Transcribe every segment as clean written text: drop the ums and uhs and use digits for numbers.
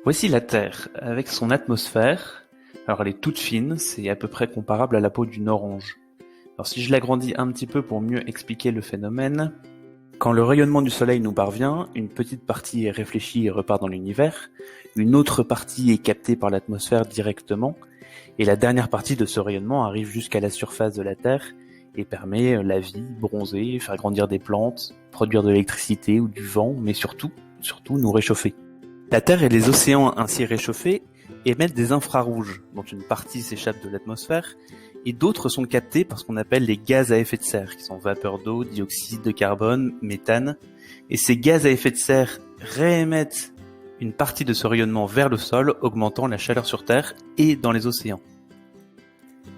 Voici la Terre, avec son atmosphère. Alors elle est toute fine, c'est à peu près comparable à la peau d'une orange. Alors si je l'agrandis un petit peu pour mieux expliquer le phénomène, quand le rayonnement du Soleil nous parvient, une petite partie est réfléchie et repart dans l'univers, une autre partie est captée par l'atmosphère directement, et la dernière partie de ce rayonnement arrive jusqu'à la surface de la Terre et permet la vie, bronzer, faire grandir des plantes, produire de l'électricité ou du vent, mais surtout nous réchauffer. La Terre et les océans ainsi réchauffés émettent des infrarouges, dont une partie s'échappe de l'atmosphère, et d'autres sont captés par ce qu'on appelle les gaz à effet de serre, qui sont vapeur d'eau, dioxyde de carbone, méthane. Et ces gaz à effet de serre réémettent une partie de ce rayonnement vers le sol, augmentant la chaleur sur Terre et dans les océans.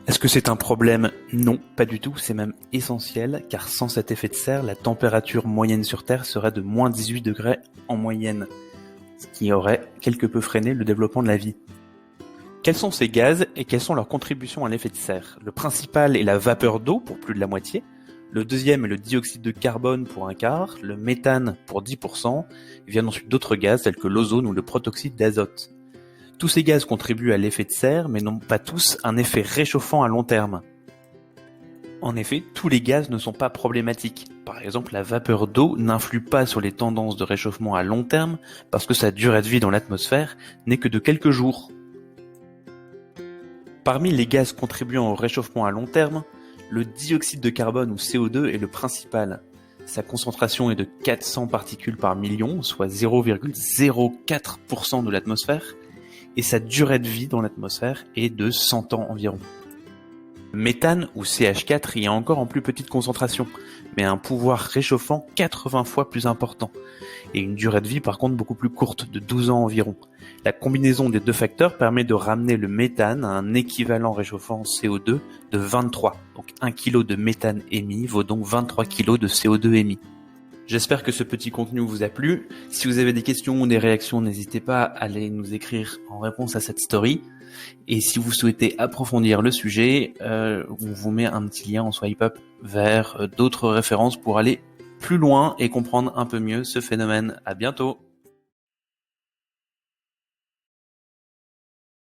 Est-ce que c'est un problème? Non, pas du tout, c'est même essentiel, car sans cet effet de serre, la température moyenne sur Terre serait de moins 18 degrés en moyenne, ce qui aurait quelque peu freiné le développement de la vie. Quels sont ces gaz et quelles sont leurs contributions à l'effet de serre? Le principal est la vapeur d'eau pour plus de la moitié, le deuxième est le dioxyde de carbone pour un quart, le méthane pour 10%, et viennent ensuite d'autres gaz tels que l'ozone ou le protoxyde d'azote. Tous ces gaz contribuent à l'effet de serre, mais n'ont pas tous un effet réchauffant à long terme. En effet, tous les gaz ne sont pas problématiques. Par exemple, la vapeur d'eau n'influe pas sur les tendances de réchauffement à long terme parce que sa durée de vie dans l'atmosphère n'est que de quelques jours. Parmi les gaz contribuant au réchauffement à long terme, le dioxyde de carbone ou CO2 est le principal. Sa concentration est de 400 particules par million, soit 0,04% de l'atmosphère, et sa durée de vie dans l'atmosphère est de 100 ans environ. Le méthane, ou CH4, y est encore en plus petite concentration, mais a un pouvoir réchauffant 80 fois plus important, et une durée de vie par contre beaucoup plus courte, de 12 ans environ. La combinaison des deux facteurs permet de ramener le méthane à un équivalent réchauffant CO2 de 23. Donc 1 kg de méthane émis vaut donc 23 kg de CO2 émis. J'espère que ce petit contenu vous a plu. Si vous avez des questions ou des réactions, n'hésitez pas à aller nous écrire en réponse à cette story. Et si vous souhaitez approfondir le sujet, on vous met un petit lien en swipe up vers d'autres références pour aller plus loin et comprendre un peu mieux ce phénomène. À bientôt!